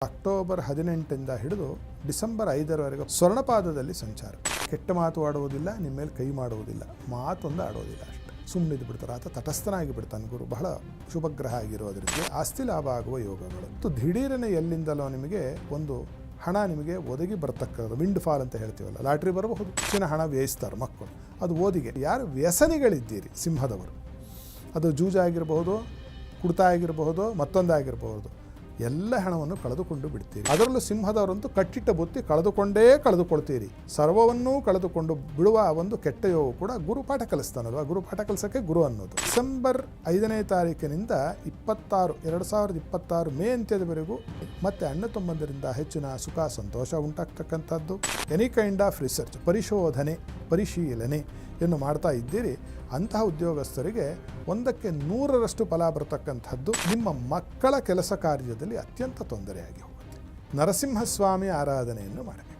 October 18 ಹಿಡಿದು December 5 ಸ್ವರ್ಣಪಾದದಲ್ಲಿ ಸಂಚಾರ. ಕೆಟ್ಟ ಮಾತು ಆಡುವುದಿಲ್ಲ, ನಿಮ್ಮ ಮೇಲೆ ಕೈ ಮಾಡುವುದಿಲ್ಲ, ಮಾತೊಂದು ಆಡೋದಿಲ್ಲ ಅಷ್ಟೆ. ಸುಮ್ಮನಿದ್ದು ಬಿಡ್ತಾರೆ. ಆತ ತಟಸ್ಥನಾಗಿ ಬಿಡ್ತಾನೆ. ಗುರು ಬಹಳ ಶುಭಗ್ರಹ ಆಗಿರೋದ್ರಿಂದ ಆಸ್ತಿ ಲಾಭ ಆಗುವ ಯೋಗಗಳು. ಮತ್ತು ದಿಢೀರನೆ ಎಲ್ಲಿಂದಲೋ ನಿಮಗೆ ಒಂದು ಹಣ ನಿಮಗೆ ಒದಗಿ ಬರ್ತಕ್ಕಂಥದ್ದು, ವಿಂಡ್ ಫಾಲ್ ಅಂತ ಹೇಳ್ತೀವಲ್ಲ, ಲಾಟ್ರಿ ಬರಬಹುದು. ಹೆಚ್ಚಿನ ಹಣ ವ್ಯಯಿಸ್ತಾರೆ ಮಕ್ಕಳು. ಅದು ಓದಿಗೆ. ಯಾರು ವ್ಯಸನಿಗಳಿದ್ದೀರಿ ಸಿಂಹದವರು, ಅದು ಜೂಜಾಗಿರಬಹುದು, ಕುಡ್ತಾ ಆಗಿರಬಹುದು, ಮತ್ತೊಂದಾಗಿರಬಹುದು, ಎಲ್ಲ ಹಣವನ್ನು ಕಳೆದುಕೊಂಡು ಬಿಡ್ತೀರಿ. ಅದರಲ್ಲೂ ಸಿಂಹದವರಂತೂ ಕಟ್ಟಿಟ್ಟ ಬುತ್ತಿ ಕಳೆದುಕೊಳ್ತೀರಿ. ಸರ್ವವನ್ನೂ ಕಳೆದುಕೊಂಡು ಬಿಡುವ ಒಂದು ಕೆಟ್ಟ ಯೋಗ ಕೂಡ ಗುರು ಪಾಠ ಕಲಿಸ್ತಾನಲ್ವ. ಗುರು ಪಾಠ ಕಲಿಸೋಕ್ಕೆ ಗುರು ಅನ್ನೋದು. ಡಿಸೆಂಬರ್ 5 2026 ಮೇ ಅಂತ್ಯದವರೆಗೂ ಮತ್ತೆ ಅಣ್ಣ ತಮ್ಮಂದರಿಂದ ಹೆಚ್ಚಿನ ಸುಖ ಸಂತೋಷ ಉಂಟಾಗ್ತಕ್ಕಂಥದ್ದು. ಎನಿ ಕೈಂಡ್ ಆಫ್ ರಿಸರ್ಚ್, ಪರಿಶೀಲನೆ ಏನು ಮಾಡ್ತಾ ಇದ್ದೀರಿ, ಅಂತಹ ಉದ್ಯೋಗಸ್ಥರಿಗೆ 100% ಫಲ ಬರತಕ್ಕಂಥದ್ದು. ನಿಮ್ಮ ಮಕ್ಕಳ ಕೆಲಸ ಕಾರ್ಯದಲ್ಲಿ ಅತ್ಯಂತ ತೊಂದರೆಯಾಗಿ ಹೋಗುತ್ತೆ. ನರಸಿಂಹಸ್ವಾಮಿ ಆರಾಧನೆಯನ್ನು ಮಾಡಬೇಕು.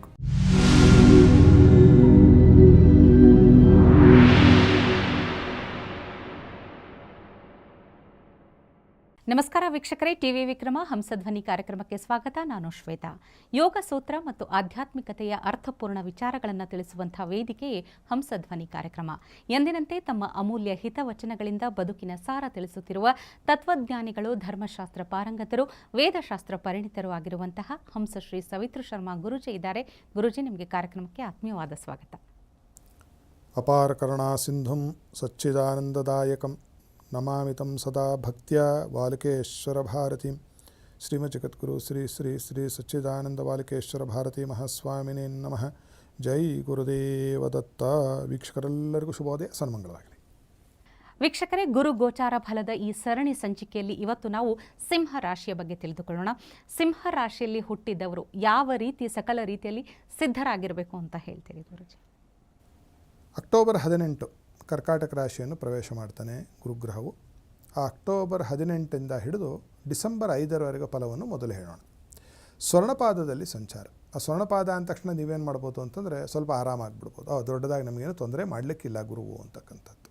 ನಮಸ್ಕಾರ ವೀಕ್ಷಕರೇ, ಟಿವಿ ವಿಕ್ರಮ ಹಂಸಧ್ವನಿ ಕಾರ್ಯಕ್ರಮಕ್ಕೆ ಸ್ವಾಗತ. ನಾನು ಶ್ವೇತಾ. ಯೋಗ ಸೂತ್ರ ಮತ್ತು ಆಧ್ಯಾತ್ಮಿಕತೆಯ ಅರ್ಥಪೂರ್ಣ ವಿಚಾರಗಳನ್ನು ತಿಳಿಸುವಂತಹ ವೇದಿಕೆಯೇ ಹಂಸಧ್ವನಿ ಕಾರ್ಯಕ್ರಮ. ಎಂದಿನಂತೆ ತಮ್ಮ ಅಮೂಲ್ಯ ಹಿತವಚನಗಳಿಂದ ಬದುಕಿನ ಸಾರ ತಿಳಿಸುತ್ತಿರುವ ತತ್ವಜ್ಞಾನಿಗಳು, ಧರ್ಮಶಾಸ್ತ್ರ ಪಾರಂಗತರು, ವೇದಶಾಸ್ತ್ರ ಪರಿಣಿತರು ಆಗಿರುವಂತಹ ಹಂಸಶ್ರೀ ಸವಿತೃ ಶರ್ಮಾ ಗುರೂಜಿ ಇದ್ದಾರೆ. ಗುರೂಜಿ, ನಿಮಗೆ ಕಾರ್ಯಕ್ರಮಕ್ಕೆ ಆತ್ಮೀಯವಾದ ಸ್ವಾಗತ. ಅಪಾರ ಕರುಣಾ ಸಿಂಧುಂ ಸಚ್ಚಿದಾನಂದದಾಯಕಂ ನಮಾಮಿತಂ ಸದಾ ಭಕ್ತ್ಯ ಬಾಲಕೇಶ್ವರ ಭಾರತೀಂ ಶ್ರೀಮಜ್ಜಗದ್ಗುರು ಶ್ರೀ ಶ್ರೀ ಶ್ರೀ ಸಚ್ಚಿದಾನಂದ ಬಾಲಕೇಶ್ವರ ಭಾರತೀ ಮಹಾಸ್ವಾಮಿನೇ ನಮಃ. ಜೈ ಗುರುದೇವ ದತ್ತ. ವೀಕ್ಷಕರೆಲ್ಲರಿಗೂ ಶುಭೋದಯ, ಸನ್ಮಂಗಳವಾಗಲಿ. ವೀಕ್ಷಕರೇ, ಗುರು ಗೋಚಾರ ಫಲದ ಈ ಸರಣಿ ಸಂಚಿಕೆಯಲ್ಲಿ ಇವತ್ತು ನಾವು ಸಿಂಹ ರಾಶಿಯ ಬಗ್ಗೆ ತಿಳಿದುಕೊಳ್ಳೋಣ. ಸಿಂಹ ರಾಶಿಯಲ್ಲಿ ಹುಟ್ಟಿದವರು ಯಾವ ರೀತಿ ಸಕಲ ರೀತಿಯಲ್ಲಿ ಸಿದ್ಧರಾಗಿರಬೇಕು ಅಂತ ಹೇಳ್ತೀರಿ ಗುರುಜಿ? ಅಕ್ಟೋಬರ್ 18 ಕರ್ಕಾಟಕ ರಾಶಿಯನ್ನು ಪ್ರವೇಶ ಮಾಡ್ತಾನೆ ಗುರುಗ್ರಹವು. ಆ ಅಕ್ಟೋಬರ್ 18 ಹಿಡಿದು ಡಿಸೆಂಬರ್ 5 ಫಲವನ್ನು ಮೊದಲು ಹೇಳೋಣ. ಸ್ವರ್ಣಪಾದದಲ್ಲಿ ಸಂಚಾರ. ಆ ಸ್ವರ್ಣಪಾದ ಅಂದ ತಕ್ಷಣ ನೀವೇನು ಮಾಡ್ಬೋದು ಅಂತಂದರೆ ಸ್ವಲ್ಪ ಆರಾಮಾಗಿಬಿಡ್ಬೋದು. ದೊಡ್ಡದಾಗಿ ನಮಗೇನು ತೊಂದರೆ ಮಾಡಲಿಕ್ಕಿಲ್ಲ ಗುರುವು ಅಂತಕ್ಕಂಥದ್ದು.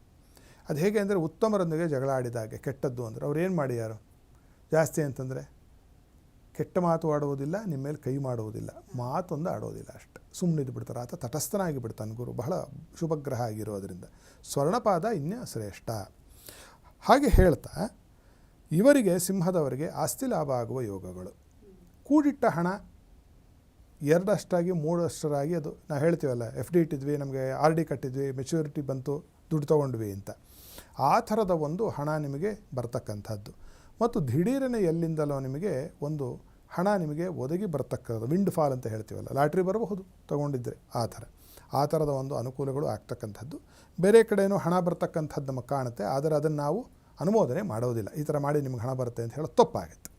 ಅದು ಹೇಗೆ ಅಂದರೆ, ಉತ್ತಮರೊಂದಿಗೆ ಜಗಳ ಆಡಿದಾಗೆ. ಕೆಟ್ಟದ್ದು ಅಂದರೆ ಅವ್ರು ಏನು ಮಾಡ್ಯಾರು ಜಾಸ್ತಿ ಅಂತಂದರೆ, ಕೆಟ್ಟ ಮಾತು ಆಡುವುದಿಲ್ಲ, ನಿಮ್ಮ ಮೇಲೆ ಕೈ ಮಾಡುವುದಿಲ್ಲ, ಮಾತೊಂದು ಆಡೋದಿಲ್ಲ ಅಷ್ಟೆ. ಸುಮ್ಮನಿದ್ದು ಬಿಡ್ತಾರೆ. ಆತ ತಟಸ್ಥನಾಗಿ ಬಿಡ್ತಾನೆ. ಗುರು ಬಹಳ ಶುಭಗ್ರಹ ಆಗಿರೋದ್ರಿಂದ ಸ್ವರ್ಣಪಾದ ಇನ್ನೂ ಶ್ರೇಷ್ಠ. ಹಾಗೆ ಹೇಳ್ತಾ ಇವರಿಗೆ, ಸಿಂಹದವರಿಗೆ ಆಸ್ತಿ ಲಾಭ ಆಗುವ ಯೋಗಗಳು. ಕೂಡಿಟ್ಟ ಹಣ 2 3 ಅದು ನಾವು ಹೇಳ್ತೀವಲ್ಲ, FD ಇಟ್ಟಿದ್ವಿ, ನಮಗೆ RD ಕಟ್ಟಿದ್ವಿ, ಮೆಚ್ಯೂರಿಟಿ ಬಂತು, ದುಡ್ಡು ತೊಗೊಂಡ್ವಿ ಅಂತ. ಆ ಥರದ ಒಂದು ಹಣ ನಿಮಗೆ ಬರ್ತಕ್ಕಂಥದ್ದು. ಮತ್ತು ದಿಢೀರನೆ ಎಲ್ಲಿಂದಲೋ ನಿಮಗೆ ಒಂದು ಹಣ ನಿಮಗೆ ಒದಗಿ ಬರ್ತಕ್ಕಂಥದ್ದು, ವಿಂಡ್ ಫಾಲ್ ಅಂತ ಹೇಳ್ತೀವಲ್ಲ, ಲಾಟ್ರಿ ಬರಬಹುದು ತೊಗೊಂಡಿದ್ದರೆ. ಆ ಥರದ ಒಂದು ಅನುಕೂಲಗಳು ಆಗ್ತಕ್ಕಂಥದ್ದು. ಬೇರೆ ಕಡೆಯೂ ಹಣ ಬರ್ತಕ್ಕಂಥದ್ದು ನಮಗೆ ಕಾಣುತ್ತೆ, ಆದರೆ ಅದನ್ನು ನಾವು ಅನುಮೋದನೆ ಮಾಡೋದಿಲ್ಲ. ಈ ಥರ ಮಾಡಿ ನಿಮ್ಗೆ ಹಣ ಬರುತ್ತೆ ಅಂತ ಹೇಳೋದು ತಪ್ಪಾಗುತ್ತೆ.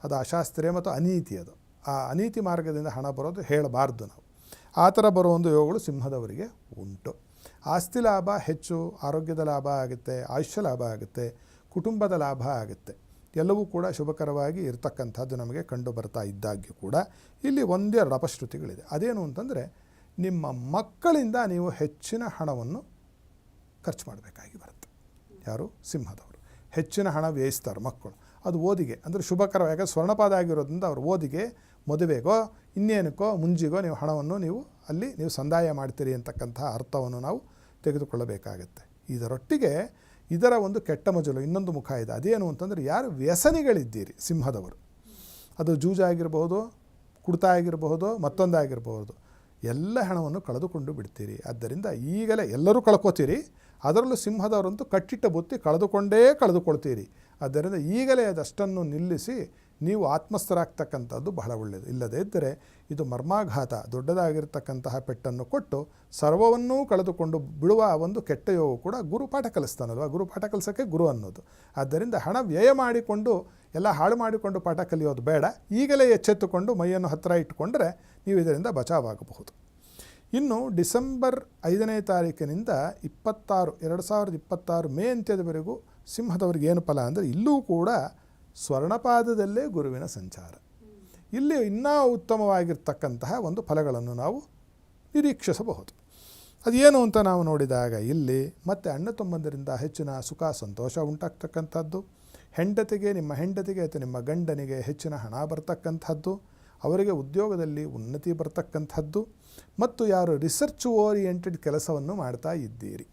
ಅದು ಅಶಾಸ್ತ್ರೀಯ ಮತ್ತು ಅನೀತಿ. ಅದು ಆ ಅನೀತಿ ಮಾರ್ಗದಿಂದ ಹಣ ಬರೋದು ಹೇಳಬಾರ್ದು ನಾವು. ಆ ಥರ ಬರೋ ಒಂದು ಯೋಗಗಳು ಸಿಂಹದವರಿಗೆ ಉಂಟು. ಆಸ್ತಿ ಲಾಭ ಹೆಚ್ಚು, ಆರೋಗ್ಯದ ಲಾಭ ಆಗುತ್ತೆ, ಆಯುಷ್ಯ ಲಾಭ ಆಗುತ್ತೆ, ಕುಟುಂಬದ ಲಾಭ ಆಗುತ್ತೆ. ಎಲ್ಲವೂ ಕೂಡ ಶುಭಕರವಾಗಿ ಇರತಕ್ಕಂಥದ್ದು ನಮಗೆ ಕಂಡು ಬರ್ತಾ ಇದ್ದಾಗ್ಯೂ ಕೂಡ ಇಲ್ಲಿ 1-2 ಅಪಶ್ರುತಿಗಳಿದೆ. ಅದೇನು ಅಂತಂದರೆ, ನಿಮ್ಮ ಮಕ್ಕಳಿಂದ ನೀವು ಹೆಚ್ಚಿನ ಹಣವನ್ನು ಖರ್ಚು ಮಾಡಬೇಕಾಗಿ ಬರುತ್ತೆ. ಯಾರು? ಸಿಂಹದವರು. ಹೆಚ್ಚಿನ ಹಣ ವ್ಯಯಿಸ್ತಾರೆ ಮಕ್ಕಳು. ಅದು ಓದಿಗೆ ಅಂದರೆ ಶುಭಕರ. ಯಾಕಂದರೆ ಸ್ವರ್ಣಪಾದ ಆಗಿರೋದ್ರಿಂದ ಅವ್ರ ಓದಿಗೆ, ಮದುವೆಗೋ, ಇನ್ನೇನಕ್ಕೋ, ಮುಂಜಿಗೋ ನೀವು ಹಣವನ್ನು ನೀವು ಸಂದಾಯ ಮಾಡ್ತೀರಿ ಅಂತಕ್ಕಂಥ ಅರ್ಥವನ್ನು ನಾವು ತೆಗೆದುಕೊಳ್ಳಬೇಕಾಗತ್ತೆ. ಇದರೊಟ್ಟಿಗೆ ಇದರ ಒಂದು ಕೆಟ್ಟ ಮಜಲು ಇನ್ನೊಂದು ಮುಖ ಇದೆ. ಅದೇನು ಅಂತಂದರೆ, ಯಾರು ವ್ಯಸನಿಗಳಿದ್ದೀರಿ ಸಿಂಹದವರು, ಅದು ಜೂಜಾಗಿರಬಹುದು, ಕುಡ್ತಾ ಆಗಿರಬಹುದು, ಮತ್ತೊಂದಾಗಿರಬಹುದು, ಎಲ್ಲ ಹಣವನ್ನು ಕಳೆದುಕೊಂಡು ಬಿಡ್ತೀರಿ. ಆದ್ದರಿಂದ ಈಗಲೇ ಎಲ್ಲರೂ ಕಳ್ಕೊತೀರಿ. ಅದರಲ್ಲೂ ಸಿಂಹದವರಂತೂ ಕಟ್ಟಿಟ್ಟ ಬುತ್ತಿ ಕಳೆದುಕೊಳ್ತೀರಿ. ಆದ್ದರಿಂದ ಈಗಲೇ ಅದಷ್ಟನ್ನು ನಿಲ್ಲಿಸಿ ನೀವು ಆತ್ಮಸ್ಥರಾಗ್ತಕ್ಕಂಥದ್ದು ಬಹಳ ಒಳ್ಳೆಯದು. ಇಲ್ಲದೇ ಇದ್ದರೆ ಇದು ಮರ್ಮಾಘಾತ, ದೊಡ್ಡದಾಗಿರ್ತಕ್ಕಂತಹ ಪೆಟ್ಟನ್ನು ಕೊಟ್ಟು ಸರ್ವವನ್ನೂ ಕಳೆದುಕೊಂಡು ಬಿಡುವ ಒಂದು ಕೆಟ್ಟ ಯೋಗ ಕೂಡ ಗುರು ಪಾಠ ಕಲಿಸ್ತಾನಲ್ವ. ಗುರು ಪಾಠ ಕಲಿಸೋಕ್ಕೆ ಗುರು ಅನ್ನೋದು. ಆದ್ದರಿಂದ ಹಣ ವ್ಯಯ ಮಾಡಿಕೊಂಡು ಎಲ್ಲ ಹಾಳು ಮಾಡಿಕೊಂಡು ಪಾಠ ಕಲಿಯೋದು ಬೇಡ. ಈಗಲೇ ಎಚ್ಚೆತ್ತುಕೊಂಡು ಮೈಯನ್ನು ಹತ್ತಿರ ಇಟ್ಟುಕೊಂಡ್ರೆ ನೀವು ಇದರಿಂದ ಬಚಾವಾಗಬಹುದು. ಇನ್ನು ಡಿಸೆಂಬರ್ 5 2026 ಮೇ ಅಂತ್ಯದವರೆಗೂ ಸಿಂಹದವರಿಗೆ ಏನು ಫಲ ಅಂದರೆ, ಇಲ್ಲೂ ಕೂಡ ಸ್ವರ್ಣಪಾದದಲ್ಲೇ ಗುರುವಿನ ಸಂಚಾರ. ಇಲ್ಲಿ ಇನ್ನೂ ಉತ್ತಮವಾಗಿರ್ತಕ್ಕಂತಹ ಒಂದು ಫಲಗಳನ್ನು ನಾವು ನಿರೀಕ್ಷಿಸಬಹುದು. ಅದೇನು ಅಂತ ನಾವು ನೋಡಿದಾಗ, ಇಲ್ಲಿ ಮತ್ತೆ ಅಣ್ಣ ತಮ್ಮಂದರಿಂದ ಹೆಚ್ಚಿನ ಸುಖ ಸಂತೋಷ ಉಂಟಾಗ್ತಕ್ಕಂಥದ್ದು. ನಿಮ್ಮ ಹೆಂಡತಿಗೆ ಅಥವಾ ನಿಮ್ಮ ಗಂಡನಿಗೆ ಹೆಚ್ಚಿನ ಹಣ ಬರ್ತಕ್ಕಂಥದ್ದು. ಅವರಿಗೆ ಉದ್ಯೋಗದಲ್ಲಿ ಉನ್ನತಿ ಬರ್ತಕ್ಕಂಥದ್ದು ಮತ್ತು ಯಾರು ರಿಸರ್ಚ್ ಓರಿಯೆಂಟೆಡ್ ಕೆಲಸವನ್ನು ಮಾಡ್ತಾ ಇದ್ದೀರಿ,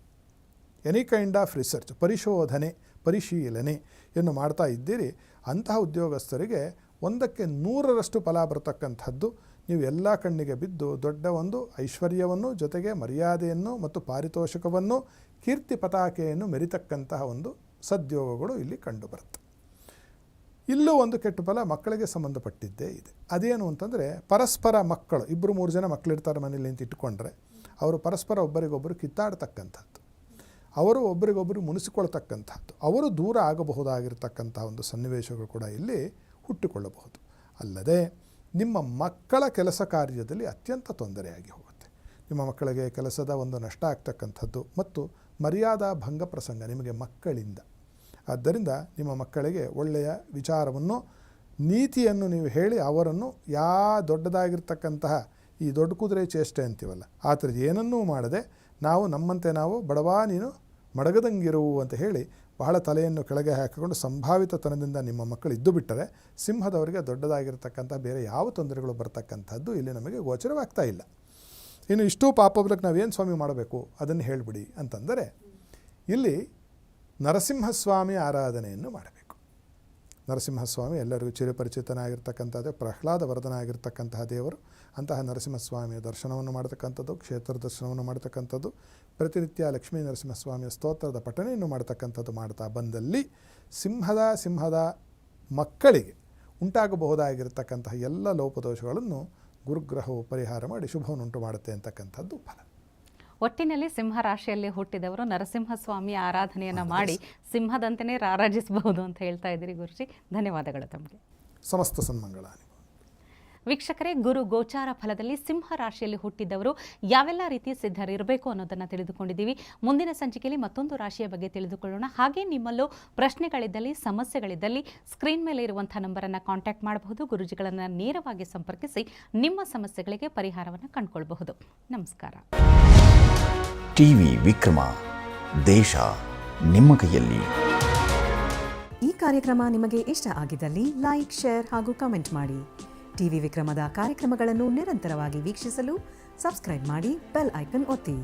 ಎನಿ ಕೈಂಡ್ ಆಫ್ ರಿಸರ್ಚ್, ಪರಿಶೋಧನೆ, ಪರಿಶೀಲನೆಯನ್ನು ಮಾಡ್ತಾ ಇದ್ದೀರಿ, ಅಂತಹ ಉದ್ಯೋಗಸ್ಥರಿಗೆ 100ಕ್ಕೆ 100ರಷ್ಟು ಫಲ ಬರತಕ್ಕಂಥದ್ದು. ನೀವು ಎಲ್ಲ ಕಣ್ಣಿಗೆ ಬಿದ್ದು ದೊಡ್ಡ ಒಂದು ಐಶ್ವರ್ಯವನ್ನು, ಜೊತೆಗೆ ಮರ್ಯಾದೆಯನ್ನು ಮತ್ತು ಪಾರಿತೋಷಿಕವನ್ನು, ಕೀರ್ತಿ ಪತಾಕೆಯನ್ನು ಮೆರಿತಕ್ಕಂತಹ ಒಂದು ಸದ್ಯೋಗಗಳು ಇಲ್ಲಿ ಕಂಡುಬರುತ್ತೆ. ಇಲ್ಲೂ ಒಂದು ಕೆಟ್ಟ ಫಲ ಮಕ್ಕಳಿಗೆ ಸಂಬಂಧಪಟ್ಟಿದ್ದೇ ಇದೆ. ಅದೇನು ಅಂತಂದರೆ, ಪರಸ್ಪರ ಮಕ್ಕಳು 2-3 ಜನ ಮಕ್ಕಳಿರ್ತಾರೆ ಮನೇಲಿ ಅಂತ ಇಟ್ಕೊಂಡ್ರೆ, ಅವರು ಪರಸ್ಪರ ಒಬ್ಬರಿಗೊಬ್ಬರು ಕಿತ್ತಾಡ್ತಕ್ಕಂಥದ್ದು, ಅವರು ಒಬ್ಬರಿಗೊಬ್ಬರು ಮುನಿಸಿಕೊಳ್ತಕ್ಕಂಥದ್ದು, ಅವರು ದೂರ ಆಗಬಹುದಾಗಿರ್ತಕ್ಕಂಥ ಒಂದು ಸನ್ನಿವೇಶಗಳು ಕೂಡ ಇಲ್ಲಿ ಹುಟ್ಟಿಕೊಳ್ಳಬಹುದು. ಅಲ್ಲದೆ ನಿಮ್ಮ ಮಕ್ಕಳ ಕೆಲಸ ಕಾರ್ಯದಲ್ಲಿ ಅತ್ಯಂತ ತೊಂದರೆಯಾಗಿ ಹೋಗುತ್ತೆ. ನಿಮ್ಮ ಮಕ್ಕಳಿಗೆ ಕೆಲಸದ ಒಂದು ನಷ್ಟ ಆಗ್ತಕ್ಕಂಥದ್ದು ಮತ್ತು ಮರ್ಯಾದಾ ಭಂಗ ಪ್ರಸಂಗ ನಿಮಗೆ ಮಕ್ಕಳಿಂದ. ಆದ್ದರಿಂದ ನಿಮ್ಮ ಮಕ್ಕಳಿಗೆ ಒಳ್ಳೆಯ ವಿಚಾರವನ್ನು, ನೀತಿಯನ್ನು ನೀವು ಹೇಳಿ ಅವರನ್ನು ದೊಡ್ಡದಾಗಿರ್ತಕ್ಕಂತಹ ಈ ದೊಡ್ಡ ಕುದುರೆ ಚೇಷ್ಟೆ ಅಂತೀವಲ್ಲ, ಆ ಥರದ್ದು ಏನನ್ನೂ ಮಾಡದೆ ನಾವು ನಮ್ಮಂತೆ ನಾವು ಬಡವಾ ನೀನು ಮಡಗದಂಗಿರುವು ಅಂತ ಹೇಳಿ ಬಹಳ ತಲೆಯನ್ನು ಕೆಳಗೆ ಹಾಕಿಕೊಂಡು ಸಂಭಾವಿತತನದಿಂದ ನಿಮ್ಮ ಮಕ್ಕಳು ಇದ್ದು ಬಿಟ್ಟರೆ ಸಿಂಹದವರಿಗೆ ದೊಡ್ಡದಾಗಿರ್ತಕ್ಕಂಥ ಬೇರೆ ಯಾವ ತೊಂದರೆಗಳು ಬರ್ತಕ್ಕಂಥದ್ದು ಇಲ್ಲಿ ನಮಗೆ ಗೋಚರವಾಗ್ತಾ ಇಲ್ಲ. ಇನ್ನು ಇಷ್ಟೂ ಪಾಪಬ್ಲಕ್ಕೆ ನಾವೇನು ಸ್ವಾಮಿ ಮಾಡಬೇಕು ಅದನ್ನು ಹೇಳಿಬಿಡಿ ಅಂತಂದರೆ, ಇಲ್ಲಿ ನರಸಿಂಹಸ್ವಾಮಿ ಆರಾಧನೆಯನ್ನು ಮಾಡಬೇಕು. ನರಸಿಂಹಸ್ವಾಮಿ ಎಲ್ಲರಿಗೂ ಚಿರಪರಿಚಿತನಾಗಿರ್ತಕ್ಕಂಥದ್ದು, ಪ್ರಹ್ಲಾದ ವರದನಾಗಿರ್ತಕ್ಕಂತಹ ದೇವರು. ಅಂತಹ ನರಸಿಂಹಸ್ವಾಮಿಯ ದರ್ಶನವನ್ನು ಮಾಡತಕ್ಕಂಥದ್ದು, ಕ್ಷೇತ್ರ ದರ್ಶನವನ್ನು ಮಾಡತಕ್ಕಂಥದ್ದು, ಪ್ರತಿನಿತ್ಯ ಲಕ್ಷ್ಮೀ ನರಸಿಂಹಸ್ವಾಮಿಯ ಸ್ತೋತ್ರದ ಪಠಣೆಯನ್ನು ಮಾಡತಕ್ಕಂಥದ್ದು ಮಾಡ್ತಾ ಬಂದಲ್ಲಿ ಸಿಂಹದ ಮಕ್ಕಳಿಗೆ ಉಂಟಾಗಬಹುದಾಗಿರ್ತಕ್ಕಂತಹ ಎಲ್ಲ ಲೋಪದೋಷಗಳನ್ನು ಗುರುಗ್ರಹವು ಪರಿಹಾರ ಮಾಡಿ ಶುಭವನ್ನುಂಟು ಮಾಡುತ್ತೆ ಅಂತಕ್ಕಂಥದ್ದು ಫಲ. ಒಟ್ಟಿನಲ್ಲಿ ಸಿಂಹ ರಾಶಿಯಲ್ಲಿ ಹುಟ್ಟಿದವರು ನರಸಿಂಹಸ್ವಾಮಿ ಆರಾಧನೆಯನ್ನು ಮಾಡಿ ಸಿಂಹದಂತೆಯೇ ರಾರಾಜಿಸಬಹುದು ಅಂತ ಹೇಳ್ತಾ ಇದ್ದೀರಿ ಗುರುಜಿ. ಧನ್ಯವಾದಗಳು ತಮಗೆ. ಸಮಸ್ತ ಸನ್ಮಂಗಳ. ವೀಕ್ಷಕರೇ, ಗುರು ಗೋಚಾರ ಫಲದಲ್ಲಿ ಸಿಂಹ ರಾಶಿಯಲ್ಲಿ ಹುಟ್ಟಿದವರು ಯಾವೆಲ್ಲ ರೀತಿ ಸಿದ್ಧರಿರಬೇಕು ಅನ್ನೋದನ್ನು ತಿಳಿದುಕೊಂಡಿದ್ದೀವಿ. ಮುಂದಿನ ಸಂಚಿಕೆಯಲ್ಲಿ ಮತ್ತೊಂದು ರಾಶಿಯ ಬಗ್ಗೆ ತಿಳಿದುಕೊಳ್ಳೋಣ. ಹಾಗೆ ನಿಮ್ಮಲ್ಲೂ ಪ್ರಶ್ನೆಗಳಿದ್ದಲ್ಲಿ, ಸಮಸ್ಯೆಗಳಿದ್ದಲ್ಲಿ ಸ್ಕ್ರೀನ್ ಮೇಲೆ ಇರುವಂಥ ನಂಬರನ್ನು ಕಾಂಟ್ಯಾಕ್ಟ್ ಮಾಡಬಹುದು. ಗುರುಜಿಗಳನ್ನು ನೇರವಾಗಿ ಸಂಪರ್ಕಿಸಿ ನಿಮ್ಮ ಸಮಸ್ಯೆಗಳಿಗೆ ಪರಿಹಾರವನ್ನು ಕಂಡುಕೊಳ್ಳಬಹುದು. ನಮಸ್ಕಾರ. ಟಿವಿ ವಿಕ್ರಮ, ದೇಶ ನಿಮ್ಮ ಕೈಯಲ್ಲಿ. ಈ ಕಾರ್ಯಕ್ರಮ ನಿಮಗೆ ಇಷ್ಟ ಆಗಿದ್ದಲ್ಲಿ ಲೈಕ್, ಶೇರ್ ಹಾಗೂ ಕಮೆಂಟ್ ಮಾಡಿ. ಟಿವಿ ವಿಕ್ರಮದ ಕಾರ್ಯಕ್ರಮಗಳನ್ನು ನಿರಂತರವಾಗಿ ವೀಕ್ಷಿಸಲು ಸಬ್ಸ್ಕ್ರೈಬ್ ಮಾಡಿ, ಬೆಲ್ ಐಕನ್ ಒತ್ತಿ.